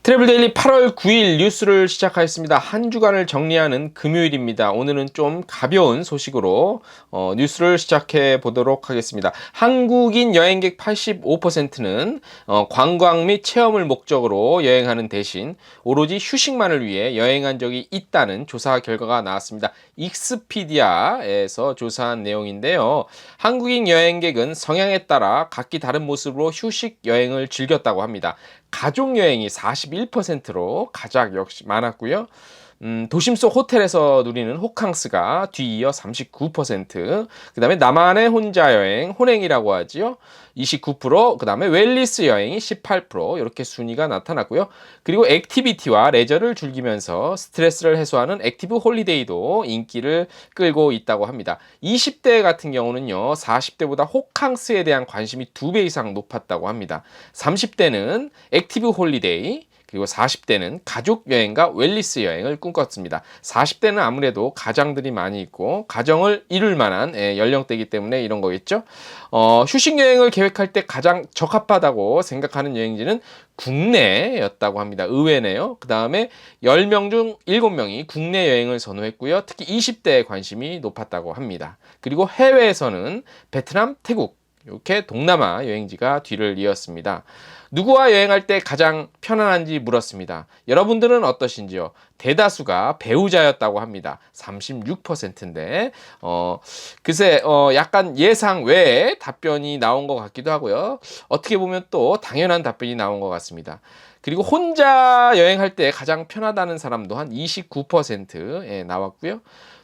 트래블데일리 8월 9일 뉴스를 시작하겠습니다. 한 주간을 정리하는 금요일입니다. 오늘은 좀 가벼운 소식으로 뉴스를 시작해 보도록 하겠습니다. 한국인 여행객 85%는 관광 및 체험을 목적으로 여행하는 대신 오로지 휴식만을 위해 여행한 적이 있다는 조사 결과가 나왔습니다. 익스피디아에서 조사한 내용인데요. 한국인 여행객은 성향에 따라 각기 다른 모습으로 휴식 여행을 즐겼다고 합니다. 가족 여행이 41%로 가장 역시 많았고요. 도심 속 호텔에서 누리는 호캉스가 뒤이어 39%, 그 다음에 나만의 혼자 여행, 혼행이라고 하지요. 29%, 그 다음에 웰니스 여행이 18%, 이렇게 순위가 나타났고요. 그리고 액티비티와 레저를 즐기면서 스트레스를 해소하는 액티브 홀리데이도 인기를 끌고 있다고 합니다. 20대 같은 경우는요, 40대보다 호캉스에 대한 관심이 2배 이상 높았다고 합니다. 30대는 액티브 홀리데이, 그리고 40대는 가족 여행과 웰니스 여행을 꿈꿨습니다. 40대는 아무래도 가장들이 많이 있고 가정을 이룰 만한 연령대이기 때문에 이런 거겠죠. 휴식 여행을 계획할 때 가장 적합하다고 생각하는 여행지는 국내였다고 합니다. 의외네요. 그 다음에 10명 중 7명이 국내 여행을 선호했고요. 특히 20대에 관심이 높았다고 합니다. 그리고 해외에서는 베트남, 태국, 이렇게 동남아 여행지가 뒤를 이었습니다. 누구와 여행할 때 가장 편안한지 물었습니다. 여러분들은 어떠신지요? 대다수가 배우자였다고 합니다. 36%인데 글쎄 약간 예상 외에 답변이 나온 것 같기도 하고요. 어떻게 보면 또 당연한 답변이 나온 것 같습니다. 그리고 혼자 여행할 때 가장 편하다는 사람도 한 29%에 나왔고요.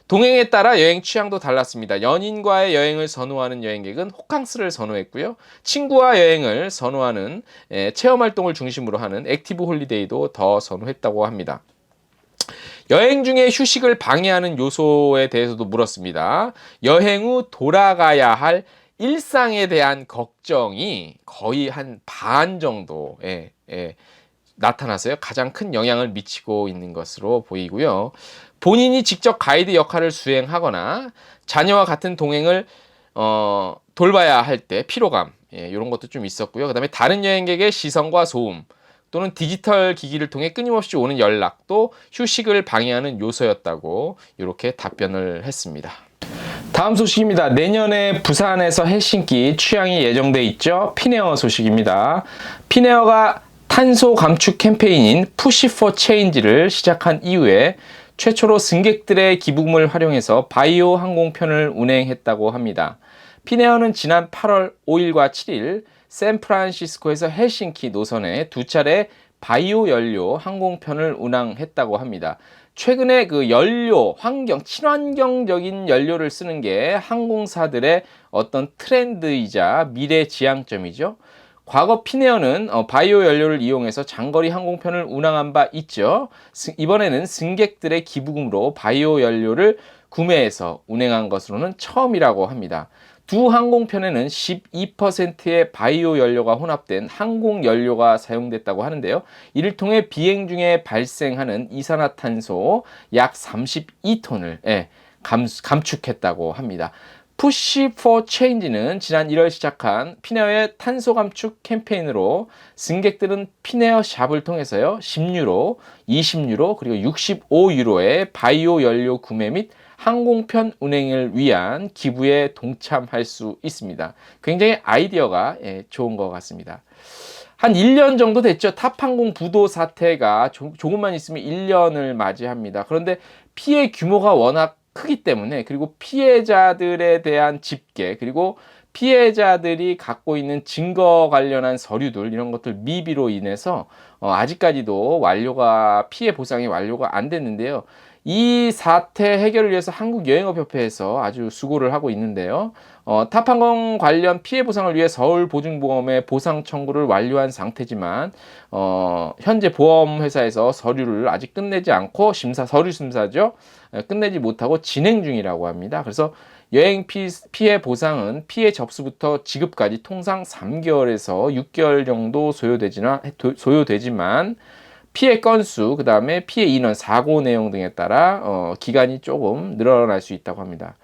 동행에 따라 여행 취향도 달랐습니다. 연인과의 여행을 선호하는 여행객은 호캉스를 선호했고요. 친구와 여행을 선호하는 체험활동을 중심으로 하는 액티브 홀리데이도 더 선호했다고 합니다. 여행 중에 휴식을 방해하는 요소에 대해서도 물었습니다. 여행 후 돌아가야 할 일상에 대한 걱정이 거의 한 반 정도에 나타나서요. 가장 큰 영향을 미치고 있는 것으로 보이고요. 본인이 직접 가이드 역할을 수행하거나 자녀와 같은 동행을 돌봐야 할 때 피로감, 이런 것도 좀 있었고요. 그 다음에 다른 여행객의 시선과 소음 또는 디지털 기기를 통해 끊임없이 오는 연락도 휴식을 방해하는 요소였다고 이렇게 답변을 했습니다. 다음 소식입니다. 내년에 부산에서 헬싱키 취항이 예정돼 있죠. 피네어 소식입니다. 피네어가 탄소 감축 캠페인인 푸시 포 체인지를 시작한 이후에 최초로 승객들의 기부금을 활용해서 바이오 항공편을 운행했다고 합니다. 피네어는 지난 8월 5일과 7일 샌프란시스코에서 헬싱키 노선에 두 차례 바이오 연료 항공편을 운항했다고 합니다. 최근에 그 연료, 친환경적인 연료를 쓰는 게 항공사들의 어떤 트렌드이자 미래 지향점이죠. 과거 피네어는 바이오 연료를 이용해서 장거리 항공편을 운항한 바 있죠. 이번에는 승객들의 기부금으로 바이오 연료를 구매해서 운행한 것으로는 처음이라고 합니다. 두 항공편에는 12%의 바이오 연료가 혼합된 항공 연료가 사용됐다고 하는데요. 이를 통해 비행 중에 발생하는 이산화탄소 약 32톤을 감축했다고 합니다. 푸시 포 체인지는 지난 1월 시작한 피네어의 탄소 감축 캠페인으로 승객들은 피네어 샵을 통해서요 10유로, 20유로 그리고 65유로의 바이오 연료 구매 및 항공편 운행을 위한 기부에 동참할 수 있습니다. 굉장히 아이디어가 좋은 것 같습니다. 한 1년 정도 됐죠. 탑항공 부도 사태가 조금만 있으면 1년을 맞이합니다. 그런데 피해 규모가 워낙 크기 때문에, 그리고 피해자들에 대한 집계, 그리고 피해자들이 갖고 있는 증거 관련한 서류들, 이런 것들 미비로 인해서 아직까지도 피해 보상이 완료가 안 됐는데요. 이 사태 해결을 위해서 한국여행업협회에서 아주 수고를 하고 있는데요. 탑항공 관련 피해 보상을 위해 서울보증보험에 보상 청구를 완료한 상태지만 현재 보험회사에서 서류를 아직 끝내지 않고 서류 심사죠. 끝내지 못하고 진행 중이라고 합니다. 그래서 여행 피해 보상은 피해 접수부터 지급까지 통상 3개월에서 6개월 정도 소요되지만 피해 건수, 그 다음에 피해 인원, 사고 내용 등에 따라 기간이 조금 늘어날 수 있다고 합니다.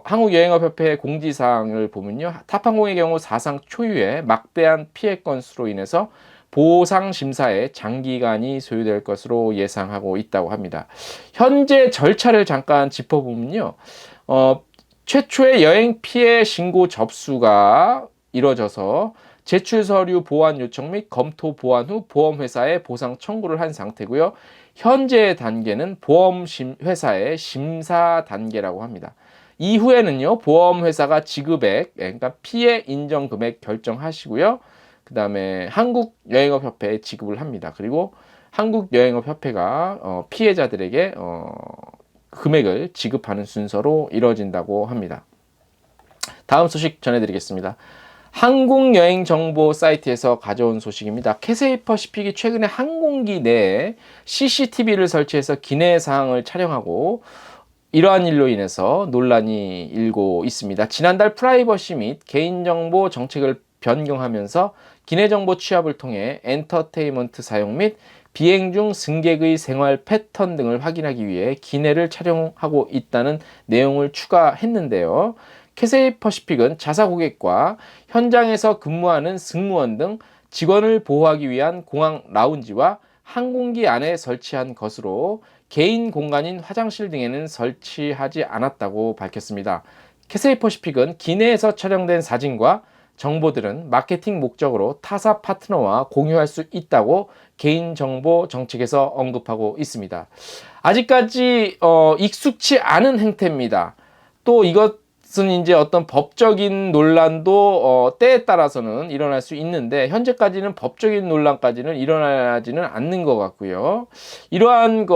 한국여행업협회 공지사항을 보면요. 탑항공의 경우 사상 초유의 막대한 피해 건수로 인해서 보상 심사에 장기간이 소요될 것으로 예상하고 있다고 합니다. 현재 절차를 잠깐 짚어보면요. 최초의 여행 피해 신고 접수가 이뤄져서 제출 서류 보완 요청 및 검토 보완 후 보험회사에 보상 청구를 한 상태고요. 현재 단계는 보험회사의 심사 단계라고 합니다. 이후에는요, 보험회사가 지급액, 그러니까 피해 인정 금액 결정하시고요. 그 다음에 한국여행업협회에 지급을 합니다. 그리고 한국여행업협회가 피해자들에게 금액을 지급하는 순서로 이루어진다고 합니다. 다음 소식 전해드리겠습니다. 항공여행 정보 사이트에서 가져온 소식입니다. 캐세이 퍼시픽이 최근에 항공기 내에 CCTV를 설치해서 기내 사항을 촬영하고 이러한 일로 인해서 논란이 일고 있습니다. 지난달 프라이버시 및 개인정보 정책을 변경하면서 기내 정보 취합을 통해 엔터테인먼트 사용 및 비행 중 승객의 생활 패턴 등을 확인하기 위해 기내를 촬영하고 있다는 내용을 추가했는데요. 캐세이 퍼시픽은 자사 고객과 현장에서 근무하는 승무원 등 직원을 보호하기 위한 공항 라운지와 항공기 안에 설치한 것으로 개인 공간인 화장실 등에는 설치하지 않았다고 밝혔습니다. 캐세이 퍼시픽은 기내에서 촬영된 사진과 정보들은 마케팅 목적으로 타사 파트너와 공유할 수 있다고 개인정보 정책에서 언급하고 있습니다. 아직까지 익숙치 않은 행태입니다. 또 이것은 이제 어떤 법적인 논란도 때에 따라서는 일어날 수 있는데 현재까지는 법적인 논란까지는 일어나지는 않는 것 같고요. 이러한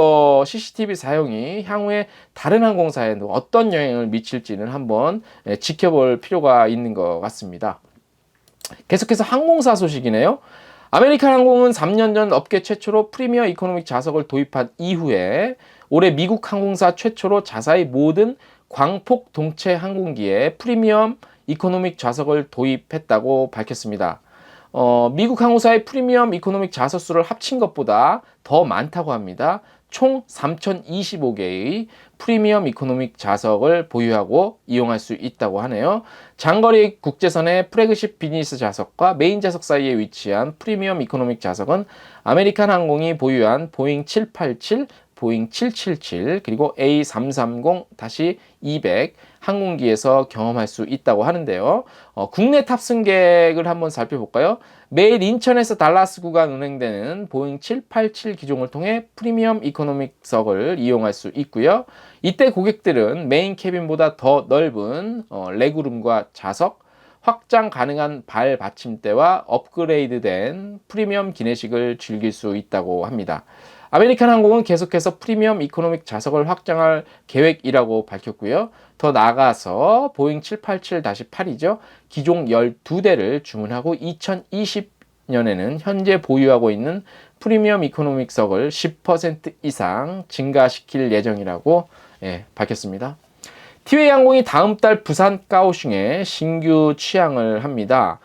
CCTV 사용이 향후에 다른 항공사에도 어떤 영향을 미칠지는 한번 지켜볼 필요가 있는 것 같습니다. 계속해서 항공사 소식이네요. 아메리칸 항공은 3년 전 업계 최초로 프리미어 이코노믹 좌석을 도입한 이후에 올해 미국 항공사 최초로 자사의 모든 광폭 동체 항공기에 프리미엄 이코노믹 좌석을 도입했다고 밝혔습니다. 미국 항공사의 프리미엄 이코노믹 좌석 수를 합친 것보다 더 많다고 합니다. 총 3,025개의 프리미엄 이코노믹 좌석을 보유하고 이용할 수 있다고 하네요. 장거리 국제선의 플래그십 비즈니스 좌석과 메인 좌석 사이에 위치한 프리미엄 이코노믹 좌석은 아메리칸 항공이 보유한 보잉 787, 보잉 777, 그리고 A330-200 항공기에서 경험할 수 있다고 하는데요. 국내 탑승객을 한번 살펴볼까요? 매일 인천에서 달라스 구간 운행되는 보잉 787 기종을 통해 프리미엄 이코노믹석을 이용할 수 있고요. 이때 고객들은 메인 캐빈보다 더 넓은 레그룸과 좌석, 확장 가능한 발 받침대와 업그레이드된 프리미엄 기내식을 즐길 수 있다고 합니다. 아메리칸 항공은 계속해서 프리미엄 이코노믹 좌석을 확장할 계획이라고 밝혔고요. 더 나아가서 보잉 787-8이죠. 기종 12대를 주문하고 2020년에는 현재 보유하고 있는 프리미엄 이코노믹석을 10% 이상 증가시킬 예정이라고 밝혔습니다. 티웨이 항공이 다음 달 부산 까오슝에 신규 취항을 합니다.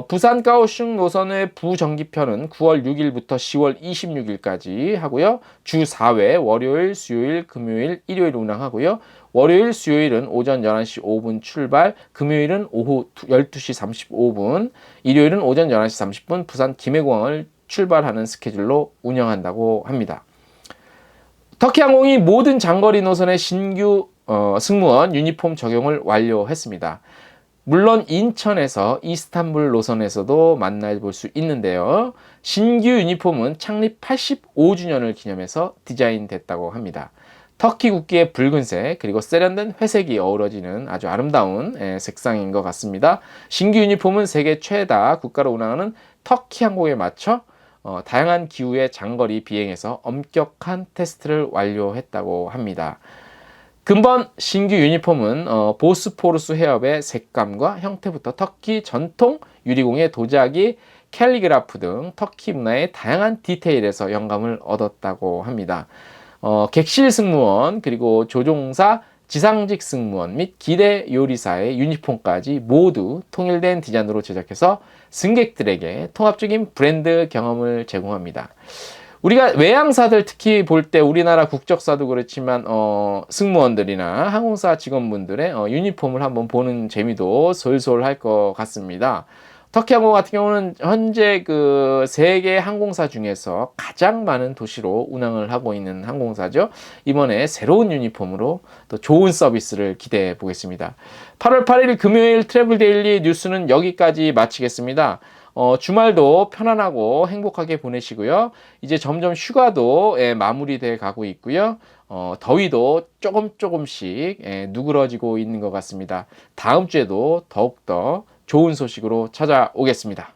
부산 까오슝 노선의 부정기편은 9월 6일부터 10월 26일까지 하고요. 주 4회 월요일, 수요일, 금요일, 일요일 운항하고요. 월요일, 수요일은 오전 11시 5분 출발, 금요일은 오후 12시 35분, 일요일은 오전 11시 30분 부산 김해공항을 출발하는 스케줄로 운영한다고 합니다. 터키항공이 모든 장거리 노선의 신규 승무원 유니폼 적용을 완료했습니다. 물론 인천에서 이스탄불 노선에서도 만나볼 수 있는데요. 신규 유니폼은 창립 85주년을 기념해서 디자인됐다고 합니다. 터키 국기의 붉은색 그리고 세련된 회색이 어우러지는 아주 아름다운 색상인 것 같습니다. 신규 유니폼은 세계 최다 국가로 운항하는 터키 항공에 맞춰 다양한 기후의 장거리 비행에서 엄격한 테스트를 완료했다고 합니다. 근본 신규 유니폼은 보스포루스 해협의 색감과 형태부터 터키 전통 유리공예 도자기, 캘리그라프 등 터키 문화의 다양한 디테일에서 영감을 얻었다고 합니다. 객실 승무원 그리고 조종사, 지상직 승무원 및 기대 요리사의 유니폼까지 모두 통일된 디자인으로 제작해서 승객들에게 통합적인 브랜드 경험을 제공합니다. 우리가 외항사들 특히 볼 때 우리나라 국적사도 그렇지만 승무원들이나 항공사 직원분들의 유니폼을 한번 보는 재미도 솔솔 할 것 같습니다. 터키항공 같은 경우는 현재 그 세계 항공사 중에서 가장 많은 도시로 운항을 하고 있는 항공사죠. 이번에 새로운 유니폼으로 또 좋은 서비스를 기대해 보겠습니다. 8월 8일 금요일 트래블 데일리 뉴스는 여기까지 마치겠습니다. 주말도 편안하고 행복하게 보내시고요. 이제 점점 휴가도 마무리돼 가고 있고요. 더위도 조금씩 누그러지고 있는 것 같습니다. 다음 주에도 더욱더 좋은 소식으로 찾아오겠습니다.